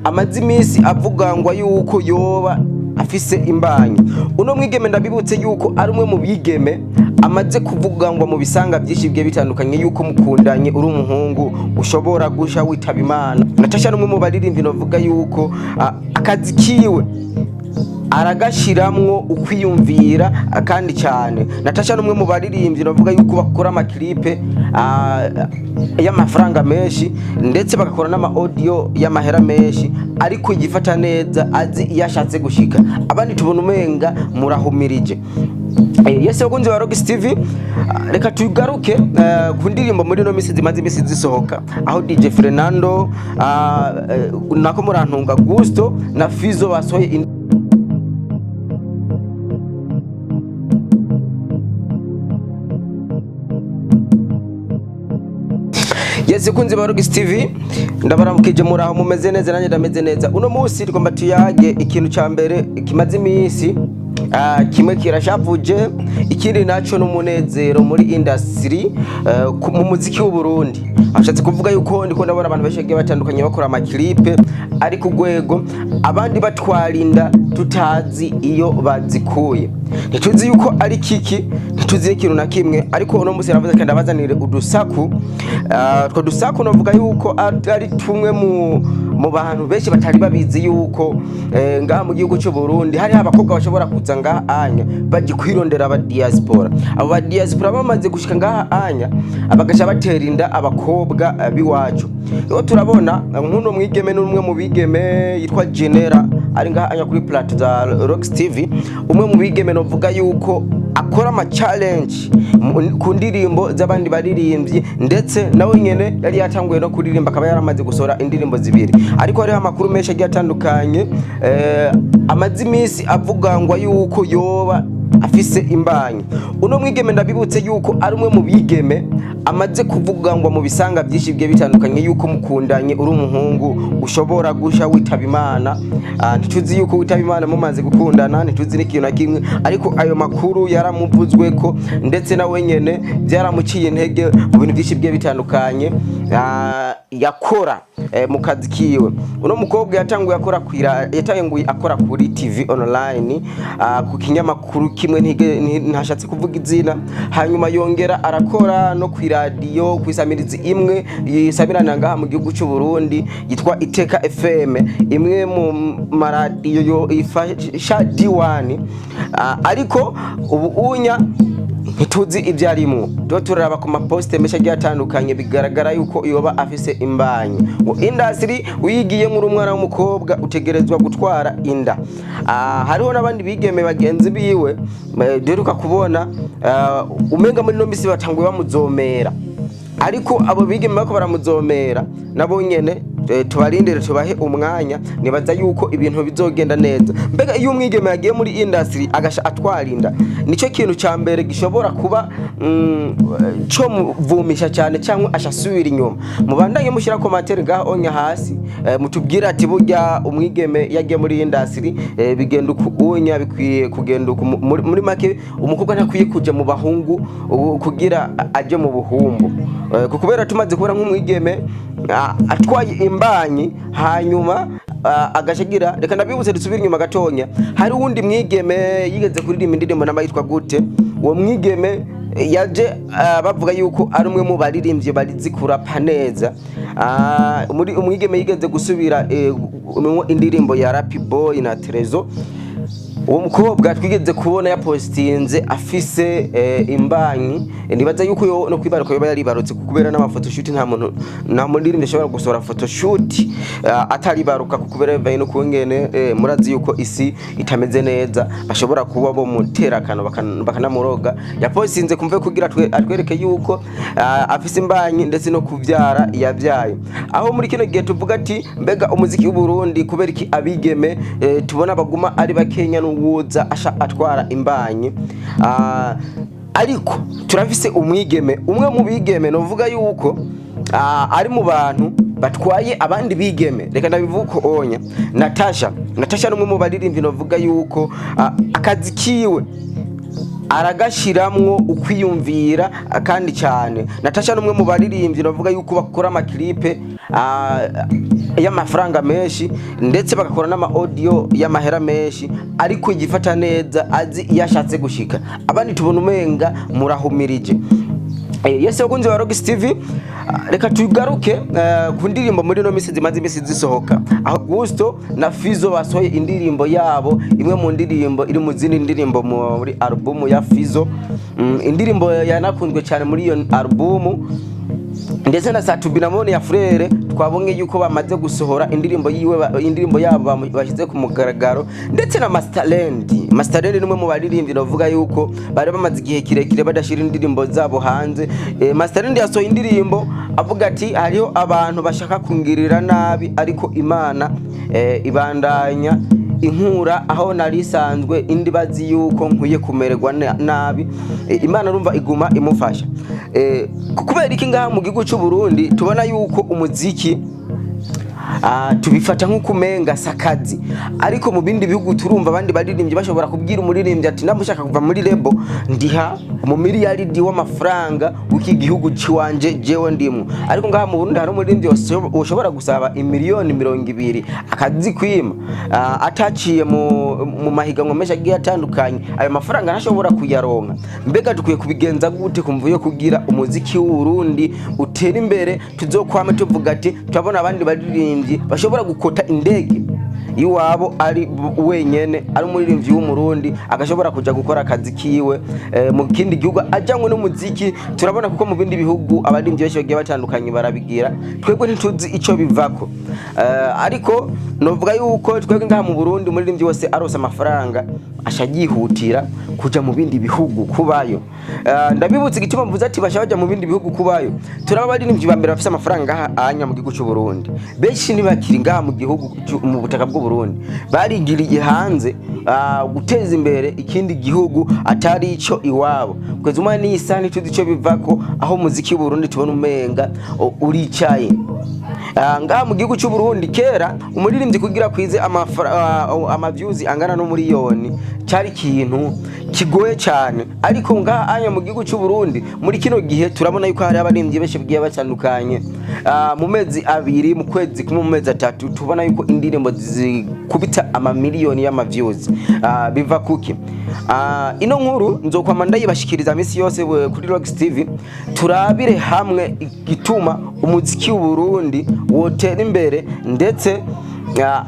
amazi imisi avuga ngo yuko yoba afise imbanyi. Uno mwigeme ndabibutse yuko ari umwe mu bigeme amaze kuvuga ngo mu bisanga byinshi bigiye bitandukanye yuko mukundanye uri umuhungu ushobora gusha witaba Imana. Natasha n'umwe mu baririmbyi novuga yuko akazi kiwe aragashiramwo ukwiyumvira kandi cyane. Natasha n'umwe mu baririmbyi novuga yuko bakora amaklipe y'amafaranga menshi ndetse bagakora n'ama audio y'amahera menshi, ariko igifata neza azi yashatse gushika. Abandi tubona umenga murahumirije. Yese bakunzi ba Rockis TV, reka tugaruke ku ndirimbo muri no misi zimaze imisi zisohoka, aho DJ Fernando nako murantunga Gusto na Fizo basohoye Yese kunzi ba Rockis TV, ndabaramukije muraho mumeze neza nanjye ndameze neza. Uno munsi tugomba tuyage ikintu ca mbere kimaze imisi kimwe kirashavuje, ikindi naco n'umunezero muri industry mu muziki w'u Burundi. Ashatse kuvuga yuko ndiko ndabona abantu benshi batandukanye bakora amaklipe ari ku gwego, abandi batwarinda tutazi iyo bazikuye. Ntituzi yuko ari kiki, ntituzi ikintu na kimwe, ariko uno munsi navuze kandi abazanire udusaku. Two dusaku navuga yuko ari tumwe mu bantu benshi batari babizi yuko ngaha mu gihugu cy'u Burundi hari abakobwa bashobora kuza ngaha anya baje kwirondera aba diaspora. Aba diaspora bamaze gushika ngaha anya abagaca batera inda abakobwa biwacu. Yo turabona nk'uno mwigeme n'umwe mu bigeme yitwa Genera ari ngaha anya kuri plateau za Rockis TV, umwe mu bigeme novuga yuko akora ama challenge ku ndirimbo z'abandi baririmbyi, ndetse nawe nyene yari yatanguye no kuririmba, akaba yaramaze gusora indirimbo zibiri. Ariko hariho amakuru menshi agiye atandukanye amazi imisi avuga ngo yuko yoba afise imbanyi. Uno mwigeme ndabibutse yuko ari umwe mu bigeme amaze kuvuga ngo mu bisanga byinshi bigiye bitandukanye yuko mukundanye uri umuhungu ushobora gusha witaba Imana. Ntituzi yuko witaba Imana mumaze gukundana, ntituzi n'ikintu na kimwe, ariko ayo makuru yaramuvuzwe ko ndetse nawe nyene byaramuciye intege mu bintu byinshi bigiye bitandukanye yakora mu kazi kiwe. Uno mukobwa yatanguye akora kuri TV online ku kinyamakuru kimwe ntashatse kuvuga izina, hanyuma yongera arakora no ku radio kwisamirizi imwe yisamirana ngaha mu gihugu cy'u Burundi yitwa Iteka FM, imwe mu maradiyo ifasha D1, ariko ubu unya ntituzi ibyarimo. Turaraba ku maposte mesha agiye atandukanye bigaragara yuko yoba afise imbanyi. Ngo industry uyigiye muri umwana w'umukobwa utegerezwa gutwara inda. Hariho nabandi bigeme bagenzi biwe deruka kubona umenga muri no misi batanguye bamuzomera, ariko abo bigeme bako baramuzomera nabo nyene tubarindire tubahe umwanya, nibaza yuko ibintu bizogenda neza. Mbega iyo umwigeme yagiye muri industry agasha atwarinda, nico kintu ca mbere gishobora kuba cyo muvumisha cyane cyangwa ashasubira inyuma. Mubandanye mushyira commentaire ngaho onya hasi, mutubwira ati burya umwigeme yagiye muri industry bigenda ukunya bikwiye kugenda muri make umukobwa ntakwiye kuja mu bahungu kugira aje mu buhumbu, kubera tumaze kubura nk'umwigeme atwaye imbanyi hanyuma agashagira. Reka ndabibutse dusubira inyuma gatonya, hari uwundi mwigeme yigeze kuririmba indirimbo namba yitwa gute. Uwo mwigeme yaje bavuga yuko ari umwe mu baririmbyi barizikura paneza. Muri umwigeme yigeze gusubira indirimbo ya Rap Boy na Trezo. Uwo mukobwa twigeze kubona yapostinze afise imbanyi, nibaza yuko no kwibaruka yoba yaribarutse kubera n'amafotoshoot. Nta mundirimbe ashobora gusora photoshoot ataribaruka kubera bivaye no kungene murazi yuko isi itameze neza, bashobora kuba bo muterakano bakanamuroga. Yapostinze kumve kugira atwereke yuko afise imbanyi ndetse no kuvyara yavyaye. Aho muri kino gihe tuvuga ati mbega umuziki w'u Burundi kubera iki abigeme tubona baguma ari bakenya n'uwuza asha atwara imbanyi. Ariko turafise umwigeme umwe mu bigeme novuga yuko ari mu bantu batwaye abandi bigeme. Reka ndabivuko onya Natasha n'umwe mu baririmbyi novuga yuko akazi kiwe aragashiramwo ukwiyumvira kandi cyane. Natasha n'umwe mu baririmbyi navuga yuko bakora amaklipe y'amafaranga menshi ndetse bagakora n'ama audio y'amahera menshi ariko igifata neza azi yashatse gushika abandi tubona umenga murahumirije. Yese bakunzi ba Rox TV, reka tugaruke ku ndirimbo muri no misi zimaze imisi zisohoka. Augusto na Fizo basohoye indirimbo yabo, imwe mu ndirimbo iri mu zindi ndirimbo muri album ya Fizo. Indirimbo yanakunzwe cyane muri iyo album, ndetse na Satubinamone ya Frere twabonye yuko bamaze gusohora indirimbo yabo bashyize ku mugaragaro, ndetse na Masterland nimwe mu baririmbyi bavuga yuko bari bamaze igihe kirekire badashira indirimbo zabo hanze. Masterland yasohoye indirimbo avuga ati hariho abantu bashaka kungirira nabi ariko Imana ibandanya inkura aho narisanzwe indi bazi yuko nkwiye kumererwa nabi. Imana urumva iguma imufasha. Kubera iki ngaha mu gihugu cy'u Burundi tubona yuko umuziki tubifata nk'ukumenga sakazi, ariko mu bindi bihugu turumva abandi baririmbyi bashobora kubwira umuririmbyi ati ndamushaka kuva muri lebo ndiha mu miliyaridi w'amafaranga w'iki gihugu ciwanje jewe ndimwe. Ariko ngaha mu Burundi hari umuririmbyi ushobora gusaba imiliyoni 200 akazi kwima ataciye mu mahiganwa menshi agiye atandukanye, ayo mafaranga ntashobora kuyaronka. Mbega dukwiye kubigenza gute kumvuye kugira umuziki w'u Burundi utera imbere? Tuzokwame tuvuga ati turabona abandi baririmbyi bashobora gukota indege iwabo ari wenyene, ari umuririmbyi w'umurundi agashobora kuja gukora akazi kiwe mu kindi gihugu ajanywe n'umuziki. Turabona kuko mu bindi bihugu abaririmbyi benshi bagiye batandukanye barabigira, twebwe ntituzi ico bivako. Ariko novuga yuko twebwe ngaha mu Burundi umuririmbyi wese arose amafaranga ashagihutira kuja mu bindi bihugu kubayo. Ndabibutse igituma mvuze ati bashabaja mu bindi bihugu kubayo, turaba baririmbyi ba mbere bafise amafaranga anya mu gihugu cy'u Burundi. Benshi ntibakiri ngaha mu gihugu mu butaka bw'u Burundi, barigiriye hanze guteza imbere ikindi gihugu atari ico iwabo. Kwezi umwana n'isani tuzi ico bivako, aho muziki w'u Burundi tubona umenga uricaye. Ngaha mu gihugu cy'u Burundi kera umuririmbyi kugira kwize amaviews angana no miliyoni cyari kintu kigoye cyane, ariko ngaha anya mu gihugu cy'u Burundi muri kino gihe turabona yuko hari abaririmbyi benshi bigiye batandukanye. Mu mezi abiri, mu kwezi kumwe, mu mezi atatu tubona yuko indirimbo zikubita amamiliyoni y'amaviews. Biva kuki? Ino nkuru nzokwama ndayibashikiriza misi yose kuri Rox TV, turabire hamwe igituma umuziki w'u Burundi wotera imbere, ndetse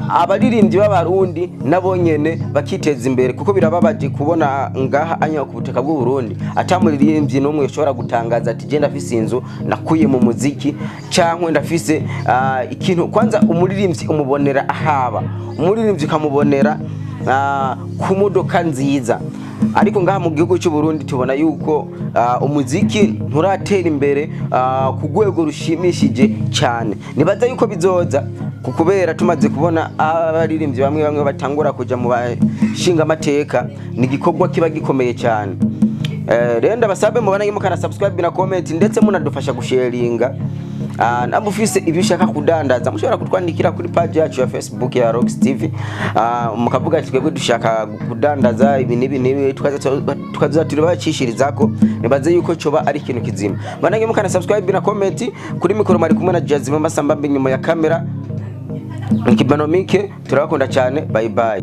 abaririmbyi b'abarundi nabo nyene bakiteza imbere, kuko birababaje kubona ngaha anya ku butaka bw'u Burundi atamuririmbyi n'umwe ushobora gutangaza ati je ndafise inzu nakuye mu muziki, cyangwa ndafise ikintu. Kwanza umuririmbyi umubonera ahaba, umuririmbyi kamubonera ku modoka nziza, ariko ngaha mu gihugu cy'u Burundi tubona yuko umuziki nturatera imbere ku rwego rushimishije cyane. Nibaza yuko bizoza kubera tumaze kubona abaririmbyi bamwe batangura kuja mu bashinga amateka, ni gikorwa kiba gikomeye cyane. Rero ndabasabe mubana mukana subscribe na comment, ndetse munadufasha gusharinga. Nabufise ibishaka kudandaza mushobora kutwandikira kuri page yacu ya Facebook ya Rox TV, mukavuga ati twebwe dushaka kudandaza ibi nibi tukaza turibacishiririzako. Nibaze yuko coba ari ikintu kizima. Mbanage mukana subscribe na comment. Kuri mikoro mari kumwe na Jazima Masamba nyuma ya kamera. Nkibanomike turabakunda cyane, bye bye.